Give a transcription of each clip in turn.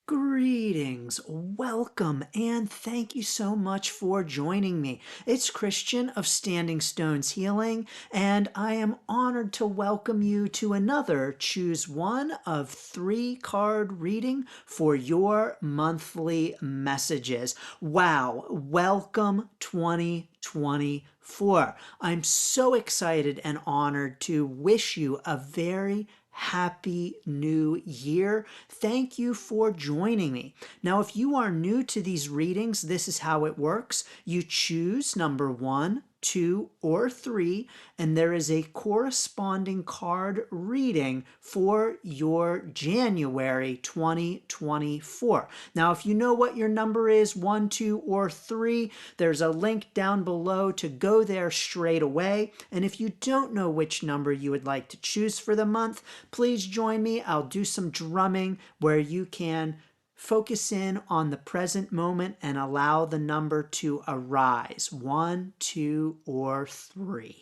Greetings, welcome, and thank you so much for joining me. It's Christian of Standing Stones Healing, and I am honored to welcome you to another Choose One of Three card reading for your monthly messages. Wow, welcome 2024. I'm so excited and honored to wish you a very Happy New Year. Thank you for joining me. Now, if you are new to these readings, this is how it works. You choose number 1, 2, or 3, and there is a corresponding card reading for your January 2024. Now, if you know what your number is, 1, 2, or 3, there's a link down below to go there straight away. And if you don't know which number you would like to choose for the month, please join me. I'll do some drumming where you can focus in on the present moment and allow the number to arise. 1, 2, or 3.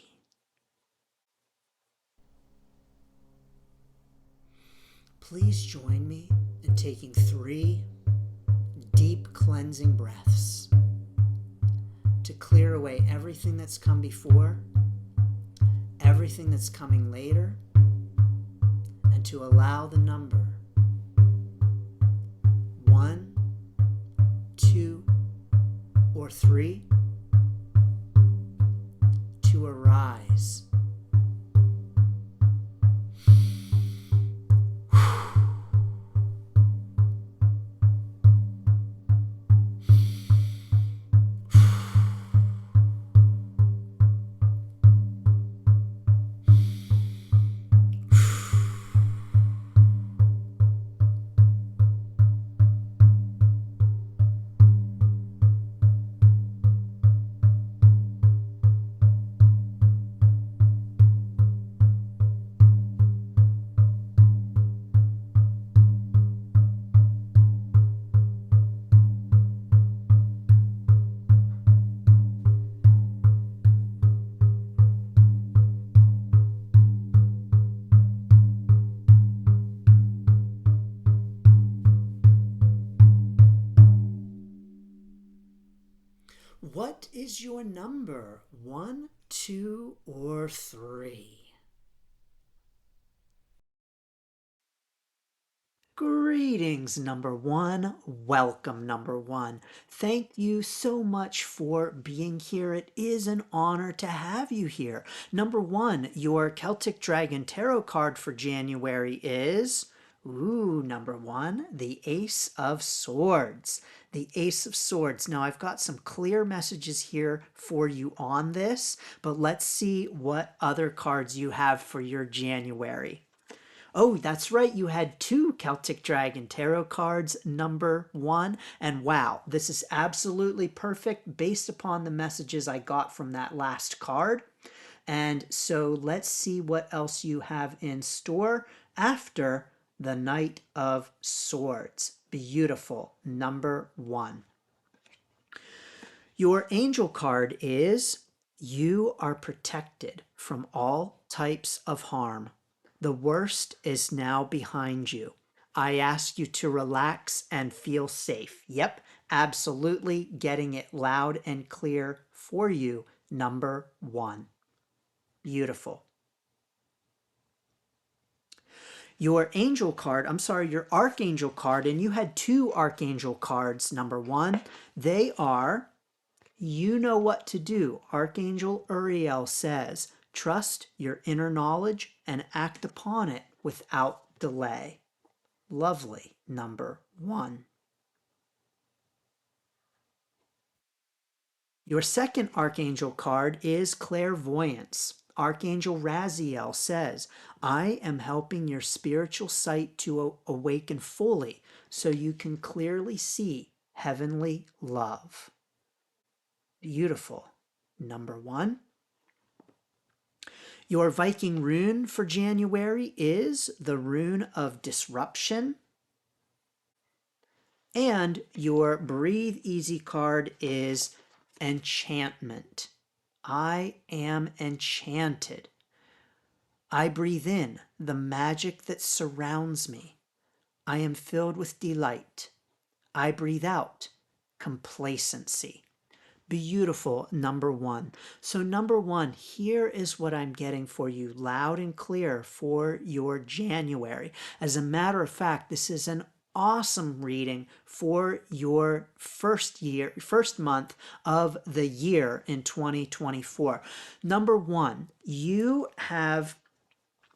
Please join me in taking 3 deep cleansing breaths to clear away everything that's come before, everything that's coming later, and to allow the number 1, 2, or 3 to arise. What is your number? 1, 2, or 3? Greetings, number 1. Welcome, number 1. Thank you so much for being here. It is an honor to have you here. Number 1, your Celtic Dragon Tarot card for January is... number 1, the Ace of Swords. The Ace of Swords. Now, I've got some clear messages here for you on this, but let's see what other cards you have for your January. Oh, that's right. You had 2 Celtic Dragon Tarot cards, number 1. And wow, this is absolutely perfect based upon the messages I got from that last card. And so let's see what else you have in store after the Knight of Swords. Beautiful. Number 1. Your angel card is, you are protected from all types of harm. The worst is now behind you. I ask you to relax and feel safe. Yep, absolutely getting it loud and clear for you. Number 1. Beautiful. Your angel card, your archangel card, and you had 2 archangel cards, number 1. They are, you know what to do. Archangel Uriel says, trust your inner knowledge and act upon it without delay. Lovely, number 1. Your second archangel card is clairvoyance. Archangel Raziel says, I am helping your spiritual sight to awaken fully so you can clearly see heavenly love. Beautiful. Number 1. Your Viking rune for January is the rune of disruption. And your Breathe Easy card is enchantment. I am enchanted. I breathe in the magic that surrounds me. I am filled with delight I breathe out complacency. Beautiful, number one. So, number one, here is what I'm getting for you loud and clear for your January. As a matter of fact, this is an awesome reading for your first month of the year in 2024. Number one, you have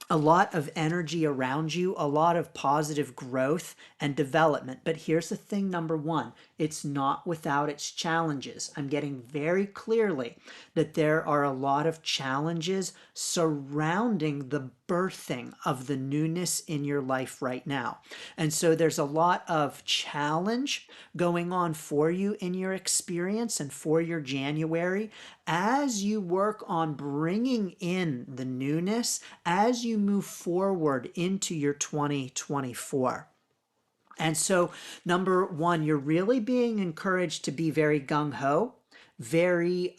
a lot of energy around you, a lot of positive growth and development. But here's the thing, number one, it's not without its challenges. I'm getting very clearly that there are a lot of challenges surrounding the birthing of the newness in your life right now. And so there's a lot of challenge going on for you in your experience and for your January as you work on bringing in the newness as you move forward into your 2024. And so, number one, you're really being encouraged to be very gung ho, very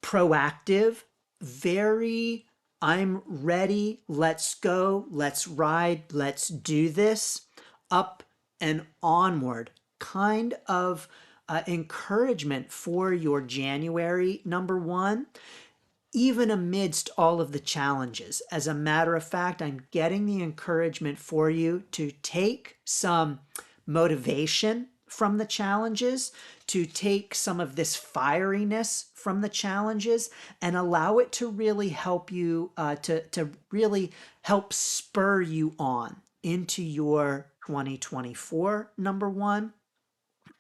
proactive, very I'm ready, let's go, let's ride, let's do this, up and onward kind of encouragement for your January, number one, even amidst all of the challenges. As a matter of fact, I'm getting the encouragement for you to take some motivation from the challenges, to take some of this fieriness from the challenges and allow it to really help you, to really help spur you on into your 2024, number one,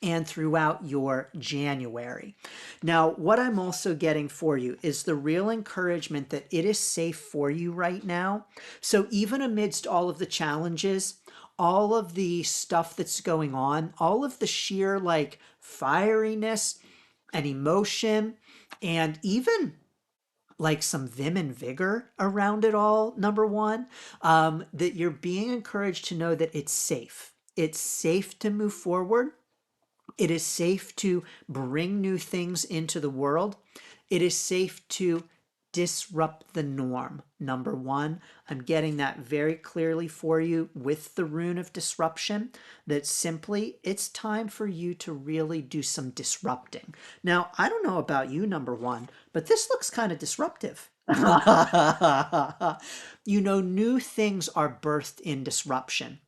and throughout your January. Now, what I'm also getting for you is the real encouragement that it is safe for you right now. So even amidst all of the challenges, all of the stuff that's going on, all of the sheer like fieriness and emotion, and even like some vim and vigor around it all, number one, that you're being encouraged to know that it's safe. It's safe to move forward. It is safe to bring new things into the world. It is safe to disrupt the norm. Number one, I'm getting that very clearly for you with the rune of disruption, that simply it's time for you to really do some disrupting. Now, I don't know about you, number one, but this looks kind of disruptive. You know, new things are birthed in disruption.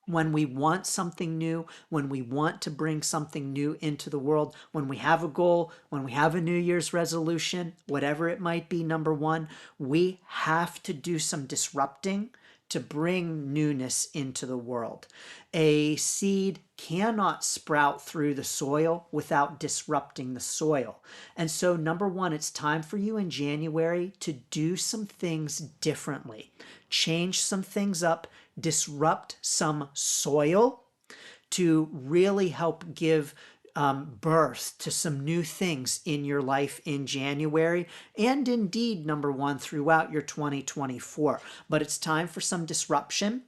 When we want something new, when we want to bring something new into the world, when we have a goal, when we have a New Year's resolution, whatever it might be, number one, we have to do some disrupting to bring newness into the world. A seed cannot sprout through the soil without disrupting the soil. And so, number one, it's time for you in January to do some things differently, change some things up, disrupt some soil to really help give birth to some new things in your life in January, and indeed, number one, throughout your 2024. But it's time for some disruption.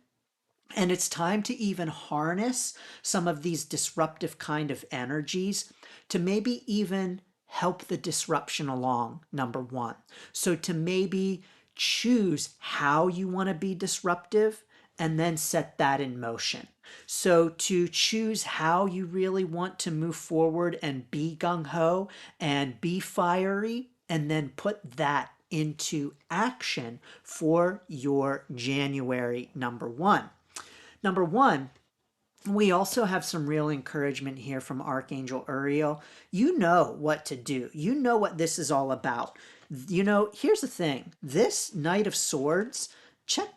And it's time to even harness some of these disruptive kind of energies to maybe even help the disruption along, number one. So to maybe choose how you want to be disruptive and then set that in motion. So to choose how you really want to move forward and be gung-ho and be fiery, and then put that into action for your January number one. Number one, we also have some real encouragement here from Archangel Uriel. You know what to do. You know what this is all about. You know, here's the thing. This Knight of Swords, check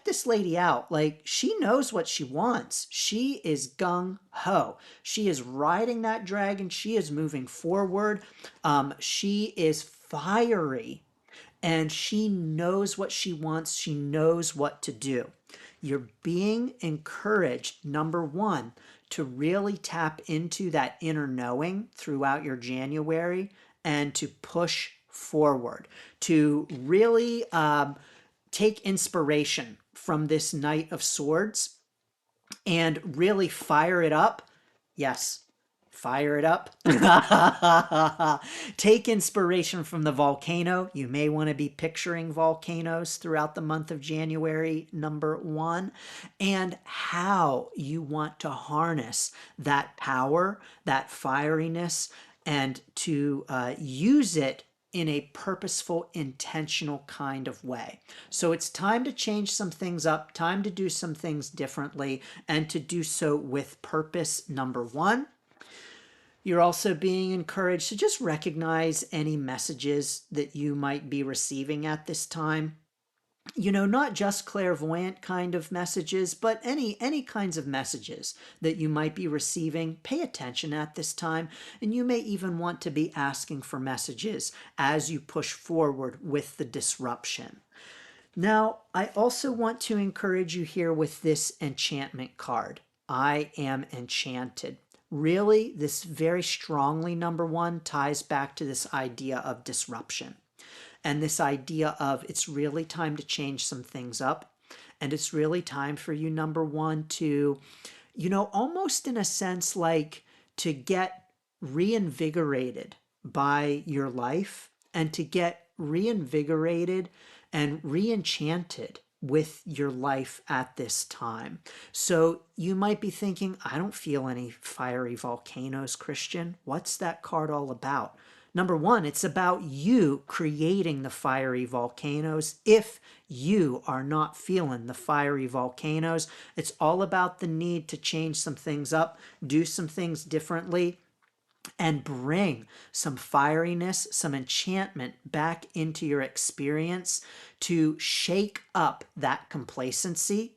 this lady out. Like, she knows what she wants. She is gung-ho. She is riding that dragon. She is moving forward. She is fiery. And she knows what she wants. She knows what to do. You're being encouraged, number one, to really tap into that inner knowing throughout your January and to push forward, to really take inspiration from this Knight of Swords and really fire it up. Yes, Fire it up. Take inspiration from the volcano. You may want to be picturing volcanoes throughout the month of January, number one, and how you want to harness that power, that fieriness, and to use it in a purposeful, intentional kind of way. So it's time to change some things up, time to do some things differently, and to do so with purpose, number one. You're also being encouraged to just recognize any messages that you might be receiving at this time. You know, not just clairvoyant kind of messages, but any kinds of messages that you might be receiving. Pay attention at this time, and you may even want to be asking for messages as you push forward with the disruption. Now, I also want to encourage you here with this enchantment card. I am enchanted. Really, this very strongly, number one, ties back to this idea of disruption and this idea of it's really time to change some things up. And it's really time for you, number one, to, almost in a sense like to get reinvigorated by your life and to get reinvigorated and reenchanted with your life at this time. So you might be thinking, I don't feel any fiery volcanoes, Christian. What's that card all about? Number one, it's about you creating the fiery volcanoes. If you are not feeling the fiery volcanoes, it's all about the need to change some things up, do some things differently, and bring some fieriness, some enchantment back into your experience to shake up that complacency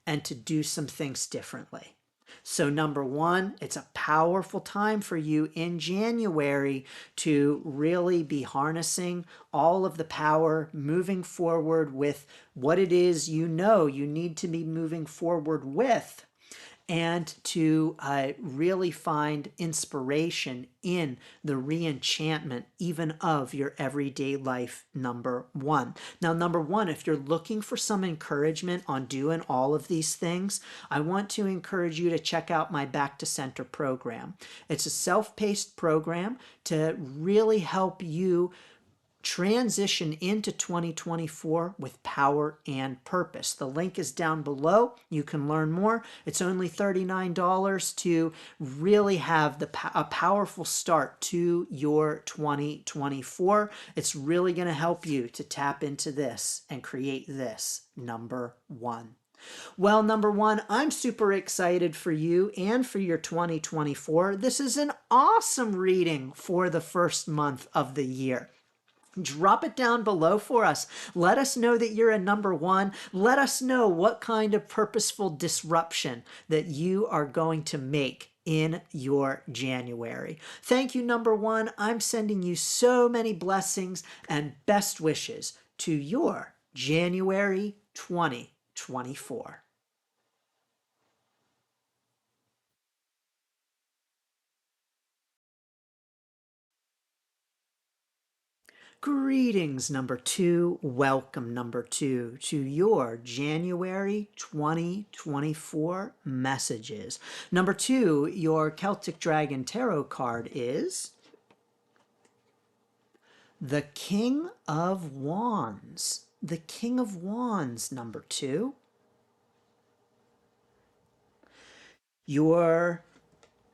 and to do some things differently. So number one, it's a powerful time for you in January to really be harnessing all of the power, moving forward with what it is you know you need to be moving forward with, and to really find inspiration in the reenchantment even of your everyday life, number one. Now, number one, if you're looking for some encouragement on doing all of these things, I want to encourage you to check out my Back to Center program. It's a self-paced program to really help you transition into 2024 with power and purpose. The link is down below. You can learn more. It's only $39 to really have a powerful start to your 2024. It's really going to help you to tap into this and create this, number one. Well, number one, I'm super excited for you and for your 2024. This is an awesome reading for the first month of the year. Drop it down below for us. Let us know that you're a number one. Let us know what kind of purposeful disruption that you are going to make in your January. Thank you, number one. I'm sending you so many blessings and best wishes to your January 2024. Greetings, number two. Welcome, number two, to your January 2024 messages. Number two, your Celtic Dragon Tarot card is the King of Wands. The King of Wands, number two. Your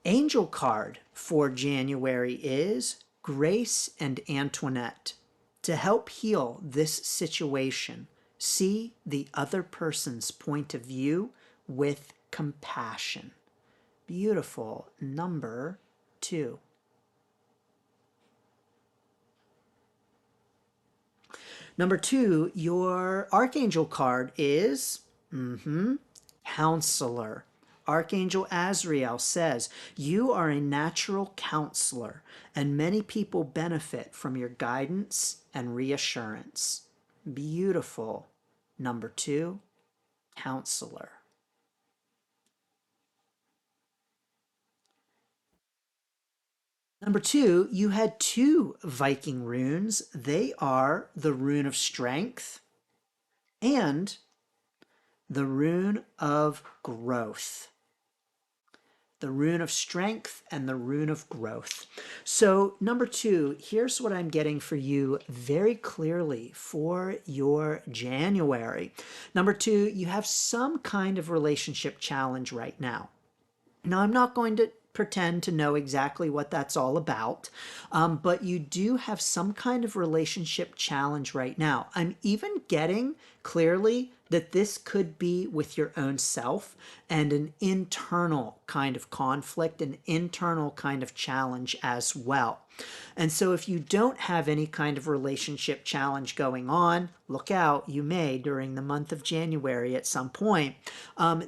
angel card for January is Grace and Antoinette. To help heal this situation, see the other person's point of view with compassion. Beautiful, number two. Number two, your archangel card is Counselor. Archangel Azrael says, you are a natural counselor, and many people benefit from your guidance and reassurance. Beautiful. Number two, Counselor. Number two, you had two Viking runes. They are the Rune of Strength and the Rune of Growth. the rune of strength, and the rune of growth. So, number two, here's what I'm getting for you very clearly for your January. Number two, you have some kind of relationship challenge right now. Now, I'm not going to pretend to know exactly what that's all about, but you do have some kind of relationship challenge right now. I'm even getting clearly that this could be with your own self and an internal kind of conflict, an internal kind of challenge as well. And so if you don't have any kind of relationship challenge going on, look out, you may during the month of January at some point.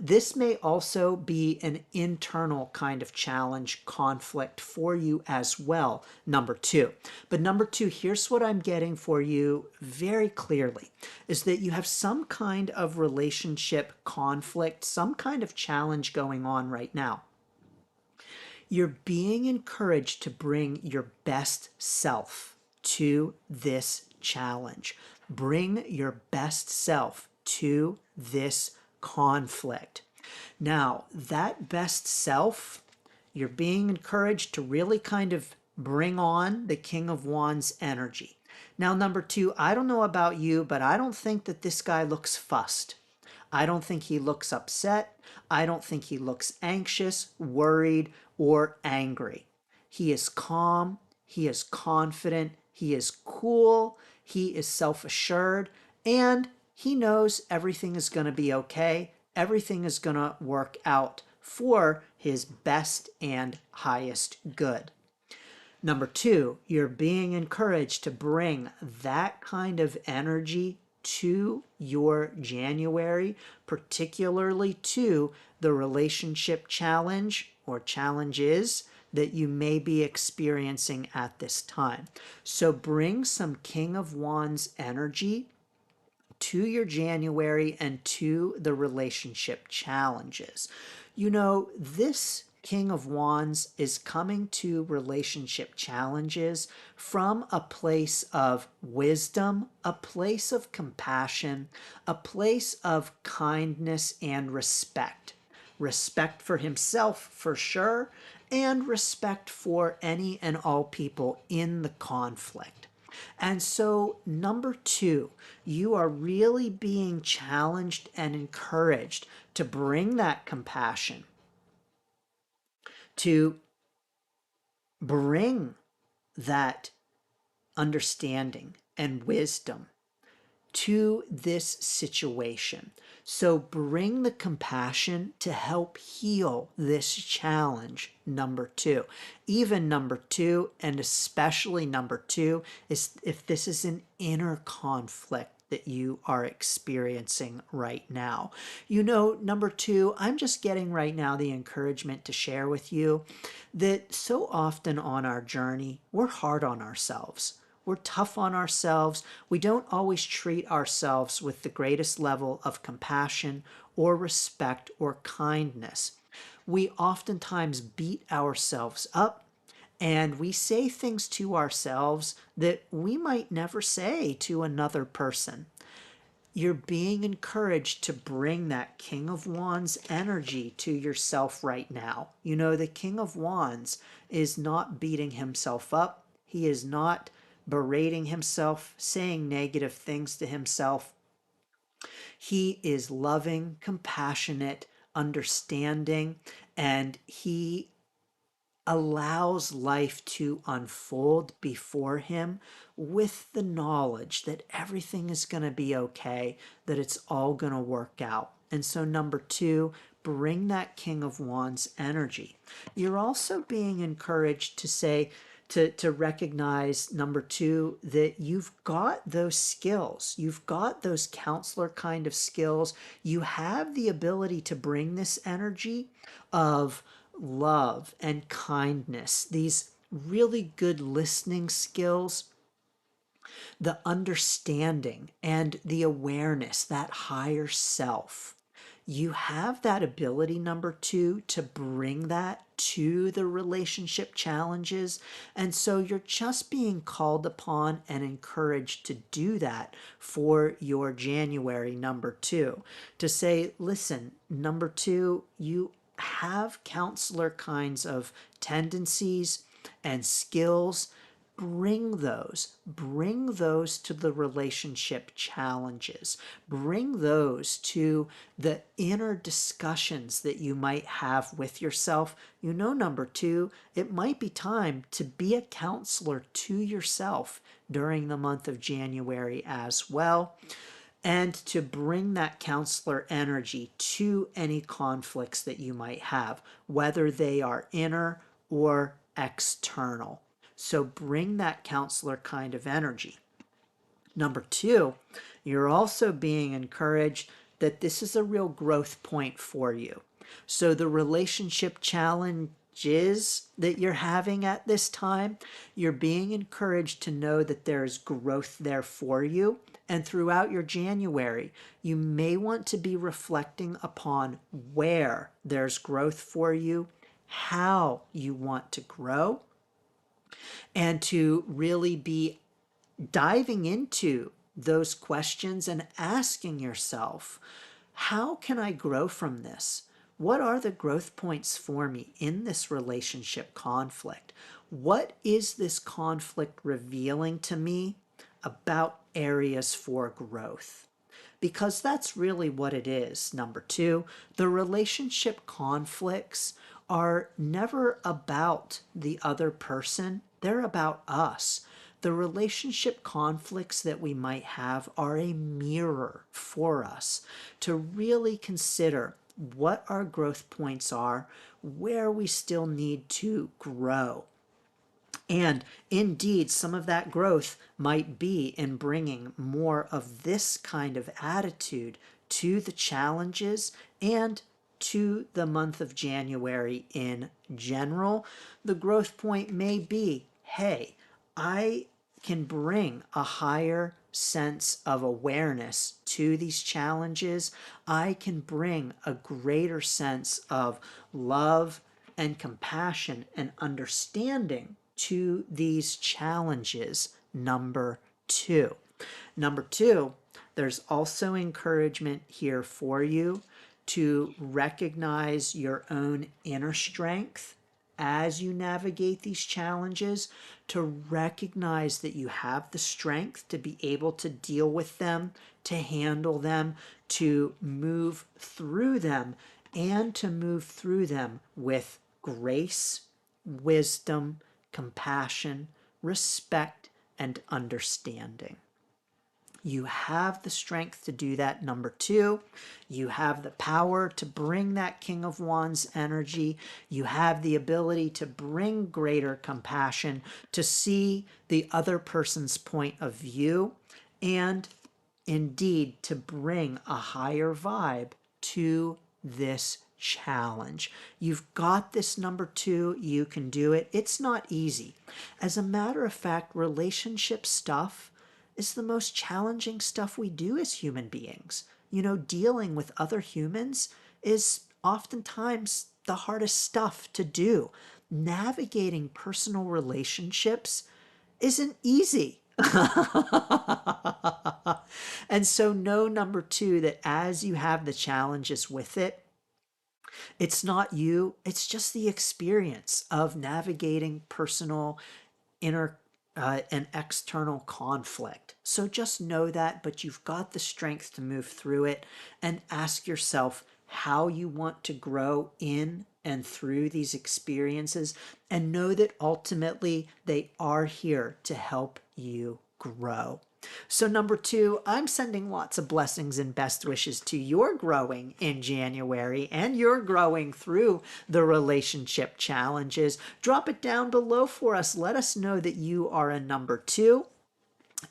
This may also be an internal kind of challenge, conflict for you as well, number two. But number two, here's what I'm getting for you very clearly, is that you have some kind of relationship conflict, some kind of challenge going on right now. You're being encouraged to bring your best self to this challenge. Bring your best self to this conflict. Now, that best self, you're being encouraged to really kind of bring on the King of Wands energy. Now, number two, I don't know about you, but I don't think that this guy looks fussed. I don't think he looks upset. I don't think he looks anxious, worried, or angry. He is calm. He is confident. He is cool. He is self-assured. And he knows everything is going to be okay. Everything is going to work out for his best and highest good. Number two, you're being encouraged to bring that kind of energy to your January, particularly to the relationship challenge or challenges that you may be experiencing at this time. So bring some King of Wands energy to your January and to the relationship challenges. You know, this King of Wands is coming to relationship challenges from a place of wisdom, a place of compassion, a place of kindness and respect. Respect for himself, for sure, and respect for any and all people in the conflict. And so, number two, you are really being challenged and encouraged to bring that compassion, to bring that understanding and wisdom to this situation. So bring the compassion to help heal this challenge, number two. Even number two, and especially number two, is if this is an inner conflict that you are experiencing right now. You know, number two, I'm just getting right now the encouragement to share with you that so often on our journey, we're hard on ourselves. We're tough on ourselves. We don't always treat ourselves with the greatest level of compassion or respect or kindness. We oftentimes beat ourselves up and we say things to ourselves that we might never say to another person. You're being encouraged to bring that King of Wands energy to yourself right now. You know, the King of Wands is not beating himself up. He is not berating himself, saying negative things to himself. He is loving, compassionate, understanding, and he allows life to unfold before him with the knowledge that everything is going to be okay, that it's all going to work out. And so, number two, bring that King of Wands energy. You're also being encouraged to say, to recognize, number two, that you've got those skills. You've got those counselor kind of skills. You have the ability to bring this energy of love and kindness, these really good listening skills, the understanding and the awareness, that higher self. You have that ability, number two, to bring that to the relationship challenges. And so you're just being called upon and encouraged to do that for your January, number two. To say, listen, number two, you have counselor kinds of tendencies and skills, bring those to the relationship challenges, bring those to the inner discussions that you might have with yourself. Number two, it might be time to be a counselor to yourself during the month of January as well, and to bring that counselor energy to any conflicts that you might have, whether they are inner or external. So bring that counselor kind of energy. Number two, you're also being encouraged that this is a real growth point for you. So the relationship challenges that you're having at this time, you're being encouraged to know that there's growth there for you. And throughout your January, you may want to be reflecting upon where there's growth for you, how you want to grow, and to really be diving into those questions and asking yourself, how can I grow from this? What are the growth points for me in this relationship conflict? What is this conflict revealing to me about areas for growth? Because that's really what it is. Number two, the relationship conflicts are never about the other person, they're about us. The relationship conflicts that we might have are a mirror for us to really consider what our growth points are, where we still need to grow. And indeed, some of that growth might be in bringing more of this kind of attitude to the challenges and to the month of January in general. The growth point may be, hey, I can bring a higher sense of awareness to these challenges. I can bring a greater sense of love and compassion and understanding to these challenges. Number two. Number two, there's also encouragement here for you to recognize your own inner strength as you navigate these challenges, to recognize that you have the strength to be able to deal with them, to handle them, to move through them, and to move through them with grace, wisdom, compassion, respect, and understanding. You have the strength to do that. Number two, you have the power to bring that King of Wands energy. You have the ability to bring greater compassion, to see the other person's point of view, and indeed to bring a higher vibe to this challenge. You've got this. Number two, you can do it. It's not easy. As a matter of fact, relationship stuff is the most challenging stuff we do as human beings. Dealing with other humans is oftentimes the hardest stuff to do. Navigating personal relationships isn't easy. And so know, number two, that as you have the challenges with it, it's not you, it's just the experience of navigating personal, inner, and external conflict. So just know that, but you've got the strength to move through it, and ask yourself how you want to grow in and through these experiences, and know that ultimately they are here to help you grow. So number two, I'm sending lots of blessings and best wishes to your growing in January and your growing through the relationship challenges. Drop it down below for us. Let us know that you are a number two.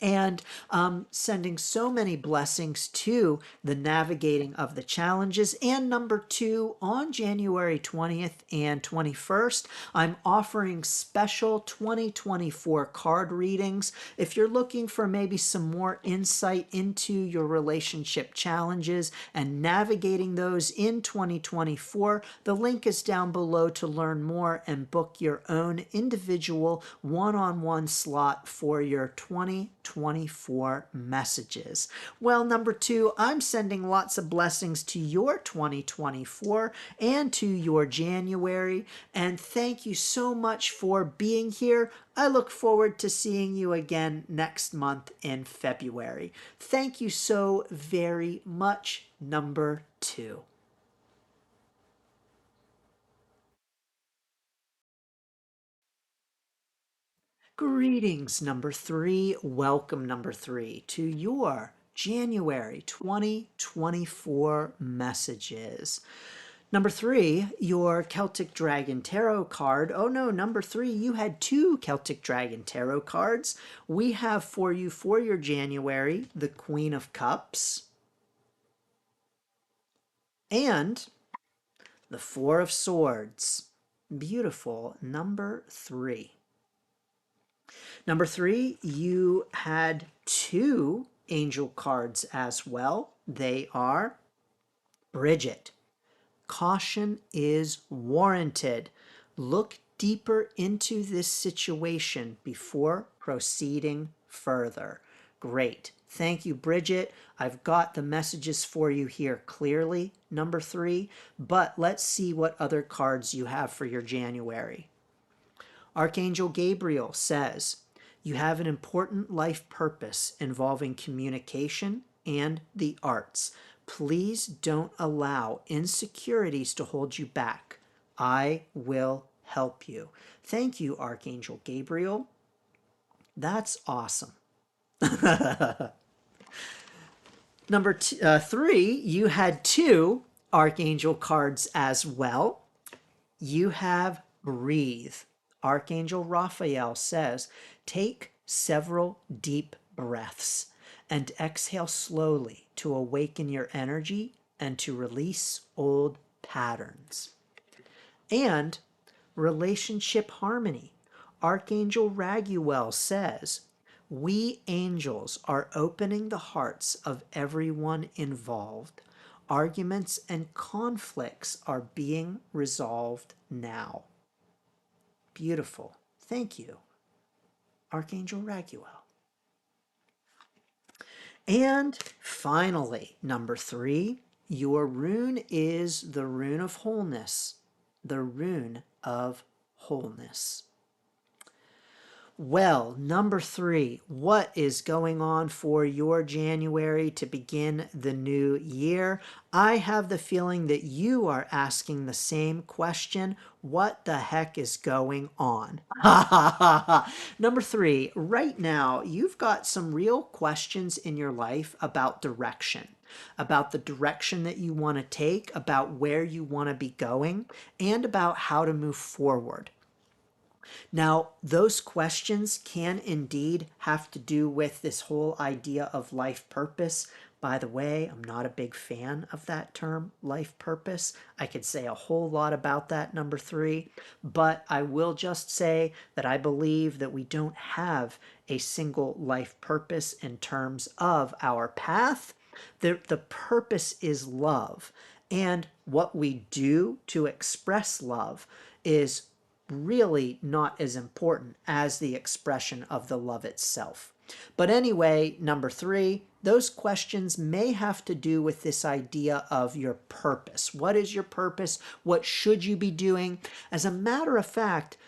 And sending so many blessings to the navigating of the challenges. And number two, on January 20th and 21st, I'm offering special 2024 card readings. If you're looking for maybe some more insight into your relationship challenges and navigating those in 2024, the link is down below to learn more and book your own individual one-on-one slot for your 2024 2024 messages. Well, number 2, I'm sending lots of blessings to your 2024 and to your January. And thank you so much for being here. I look forward to seeing you again next month in February. Thank you so very much, number 2. Greetings, number 3. Welcome, number 3, to your January 2024 messages. Number 3, your Celtic Dragon Tarot card. Oh no, number 3, you had 2 Celtic Dragon Tarot cards. We have for you for your January the Queen of Cups and the Four of Swords. Beautiful, number 3. Number 3, you had 2 angel cards as well. They are Bridget. Caution is warranted. Look deeper into this situation before proceeding further. Great. Thank you, Bridget. I've got the messages for you here clearly, number 3, but let's see what other cards you have for your January. Archangel Gabriel says, you have an important life purpose involving communication and the arts. Please don't allow insecurities to hold you back. I will help you. Thank you, Archangel Gabriel. That's awesome. Number 3, you had 2 Archangel cards as well. You have Breathe. Archangel Raphael says, take several deep breaths and exhale slowly to awaken your energy and to release old patterns. And Relationship Harmony. Archangel Raguel says, we angels are opening the hearts of everyone involved. Arguments and conflicts are being resolved now. Beautiful. Thank you, Archangel Raguel. And finally, number 3, your rune is the rune of wholeness. The rune of wholeness. Well, number 3, what is going on for your January to begin the new year? I have the feeling that you are asking the same question. What the heck is going on? Number 3, right now, you've got some real questions in your life about direction, about the direction that you want to take, about where you want to be going, and about how to move forward. Now, those questions can indeed have to do with this whole idea of life purpose. By the way, I'm not a big fan of that term, life purpose. I could say a whole lot about that, number 3, but I will just say that I believe that we don't have a single life purpose in terms of our path. The purpose is love, and what we do to express love is really not as important as the expression of the love itself. But anyway, number 3, those questions may have to do with this idea of your purpose. What is your purpose? What should you be doing? As a matter of fact,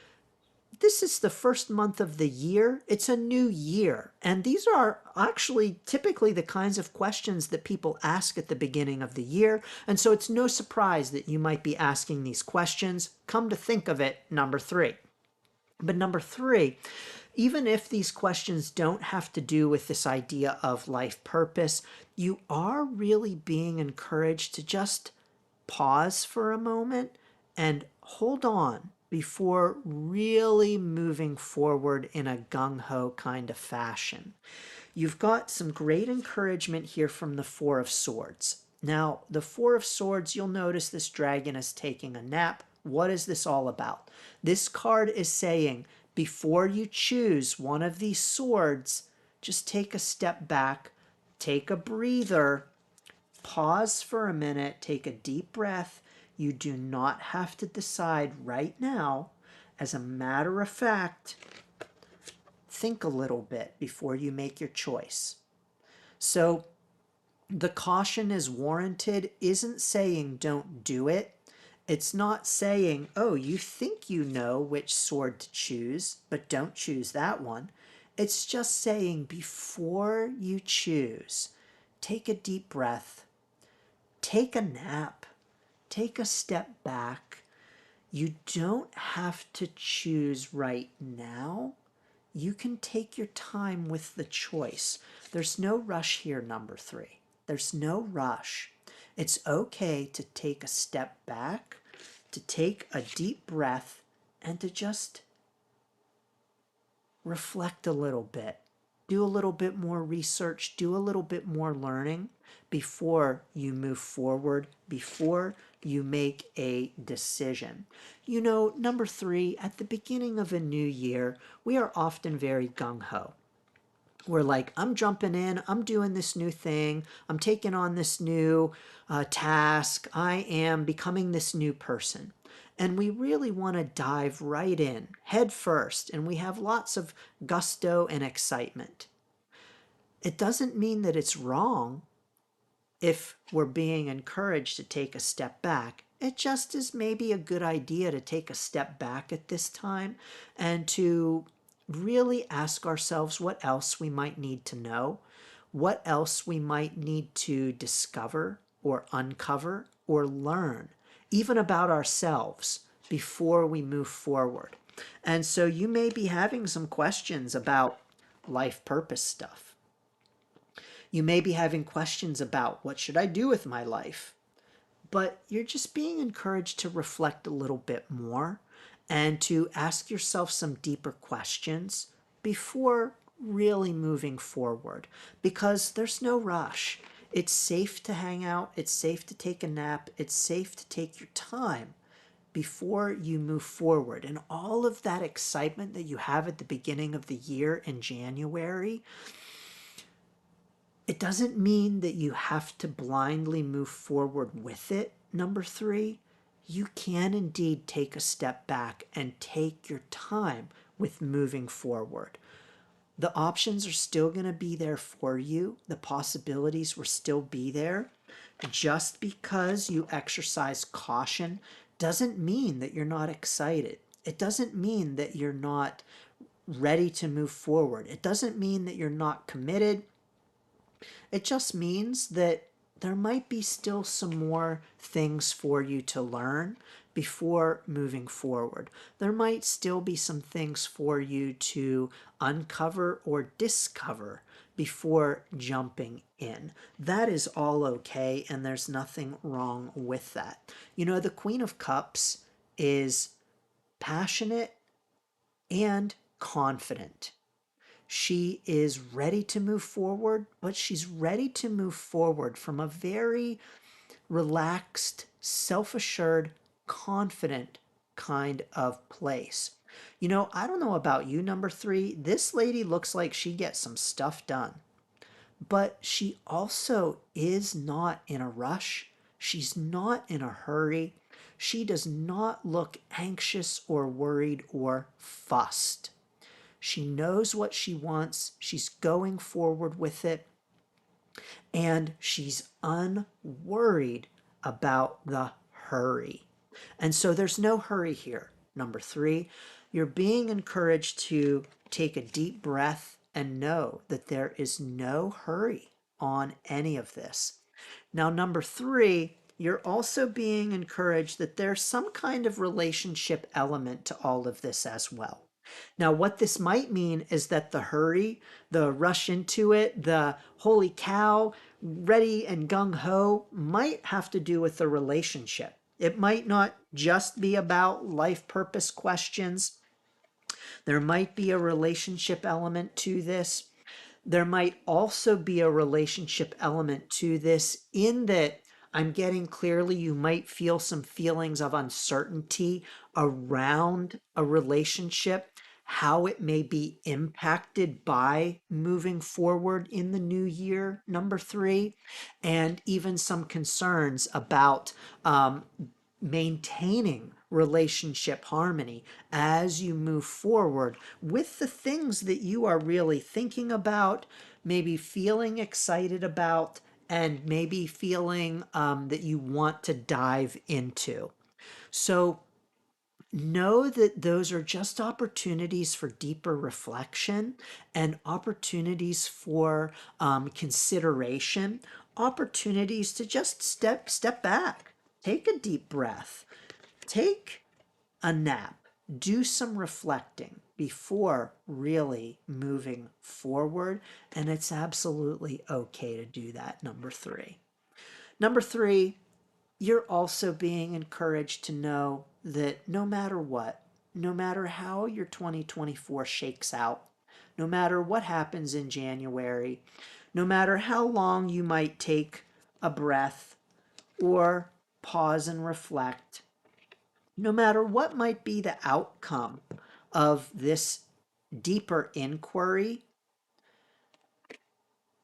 this is the first month of the year. It's a new year. And these are actually typically the kinds of questions that people ask at the beginning of the year. And so it's no surprise that you might be asking these questions. Come to think of it, number 3. But number 3, even if these questions don't have to do with this idea of life purpose, you are really being encouraged to just pause for a moment and hold on before really moving forward in a gung-ho kind of fashion. You've got some great encouragement here from the Four of Swords. Now, the Four of Swords, you'll notice this dragon is taking a nap. What is this all about? This card is saying, before you choose one of these swords, just take a step back, take a breather, pause for a minute, take a deep breath. You do not have to decide right now. As a matter of fact, think a little bit before you make your choice. So the caution is warranted isn't saying don't do it. It's not saying, oh, you think you know which sword to choose, but don't choose that one. It's just saying before you choose, take a deep breath, take a nap, take a step back. You don't have to choose right now. You can take your time with the choice. There's no rush here, number 3. There's no rush. It's okay to take a step back, to take a deep breath, and to just reflect a little bit. Do a little bit more research, do a little bit more learning before you move forward, before you make a decision. You know, number 3, at the beginning of a new year, we are often very gung ho. We're like, I'm jumping in, I'm doing this new thing, I'm taking on this new task, I am becoming this new person. And we really want to dive right in, head first, and we have lots of gusto and excitement. It doesn't mean that it's wrong if we're being encouraged to take a step back. It just is maybe a good idea to take a step back at this time and to really ask ourselves what else we might need to know, what else we might need to discover or uncover or learn, even about ourselves before we move forward. And so you may be having some questions about life purpose stuff. You may be having questions about what should I do with my life? But you're just being encouraged to reflect a little bit more and to ask yourself some deeper questions before really moving forward because there's no rush. It's safe to hang out, it's safe to take a nap, it's safe to take your time before you move forward. And all of that excitement that you have at the beginning of the year in January, it doesn't mean that you have to blindly move forward with it. Number 3, you can indeed take a step back and take your time with moving forward. The options are still going to be there for you. The possibilities will still be there. Just because you exercise caution doesn't mean that you're not excited. It doesn't mean that you're not ready to move forward. It doesn't mean that you're not committed. It just means that there might be still some more things for you to learn before moving forward. There might still be some things for you to uncover or discover before jumping in. That is all okay, and there's nothing wrong with that. You know, the Queen of Cups is passionate and confident. She is ready to move forward, but she's ready to move forward from a very relaxed, self assured, confident kind of place. You know, I don't know about you, number 3. This lady looks like she gets some stuff done, but she also is not in a rush. She's not in a hurry. She does not look anxious or worried or fussed. She knows what she wants. She's going forward with it. And she's unworried about the hurry. And so there's no hurry here. Number 3, you're being encouraged to take a deep breath and know that there is no hurry on any of this. Now, number 3, you're also being encouraged that there's some kind of relationship element to all of this as well. Now, what this might mean is that the hurry, the rush into it, the holy cow, ready and gung ho might have to do with the relationship. It might not just be about life purpose questions. There might be a relationship element to this. There might also be a relationship element to this in that I'm getting clearly you might feel some feelings of uncertainty around a relationship, how it may be impacted by moving forward in the new year, number 3, and even some concerns about maintaining relationship harmony as you move forward with the things that you are really thinking about, maybe feeling excited about, and maybe feeling that you want to dive into. So know that those are just opportunities for deeper reflection and opportunities for consideration, opportunities to just step back, take a deep breath, take a nap, do some reflecting before really moving forward. And it's absolutely okay to do that. Number three. Number three, you're also being encouraged to know that no matter what, no matter how your 2024 shakes out, no matter what happens in January, no matter how long you might take a breath or pause and reflect, no matter what might be the outcome of this deeper inquiry,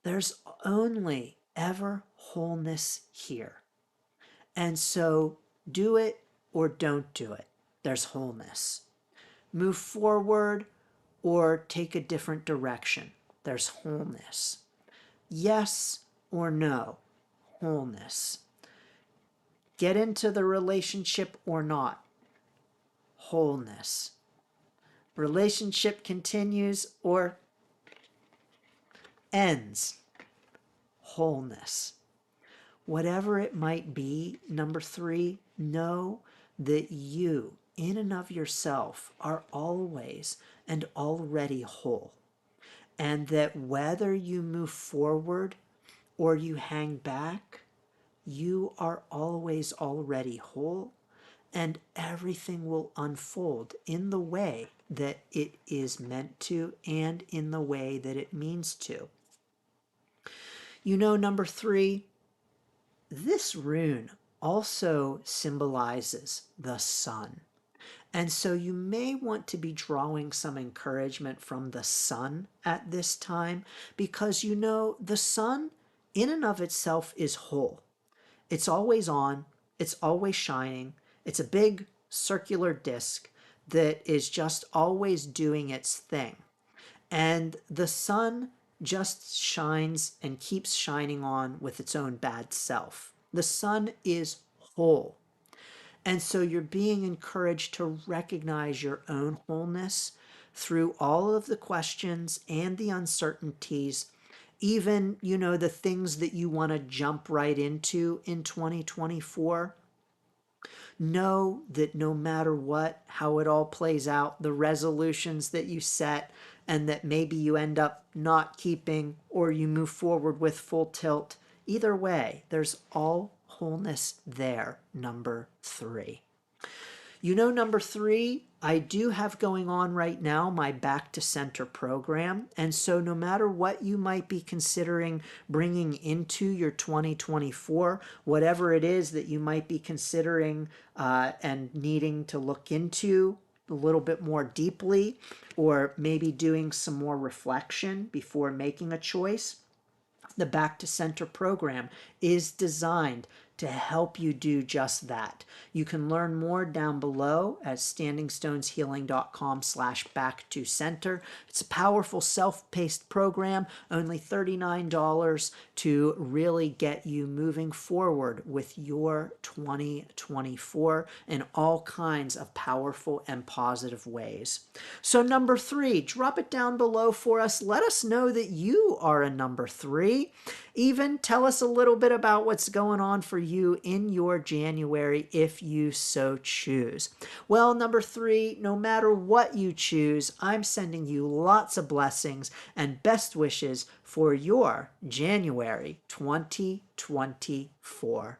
there's only ever wholeness here. And so do it or don't do it. There's wholeness. Move forward or take a different direction. There's wholeness. Yes or no. Wholeness. Get into the relationship or not. Wholeness. Relationship continues or ends. Wholeness. Whatever it might be, number three, know that you, in and of yourself, are always and already whole. And that whether you move forward or you hang back, you are always already whole, and everything will unfold in the way that it is meant to and in the way that it means to. You know, number three, this rune also symbolizes the sun. And so you may want to be drawing some encouragement from the sun at this time, because you know the sun in and of itself is whole. It's always on, it's always shining. It's a big circular disc that is just always doing its thing. And the sun just shines and keeps shining on with its own bad self. The sun is whole. And so you're being encouraged to recognize your own wholeness through all of the questions and the uncertainties, even, you know, the things that you want to jump right into in 2024. Know that no matter what, how it all plays out, the resolutions that you set and that maybe you end up not keeping or you move forward with full tilt, either way, there's all wholeness there. Number three. You know, number three, I do have going on right now my Back to Center program. And so no matter what you might be considering bringing into your 2024, whatever it is that you might be considering and needing to look into a little bit more deeply, or maybe doing some more reflection before making a choice, the Back to Center program is designed to help you do just that. You can learn more down below at standingstoneshealing.com/back to center. It's a powerful self-paced program, only $39 to really get you moving forward with your 2024 in all kinds of powerful and positive ways. So number three, drop it down below for us. Let us know that you are a number three. Even tell us a little bit about what's going on for you in your January if you so choose. Well, number three, no matter what you choose, I'm sending you lots of blessings and best wishes for your January 2024.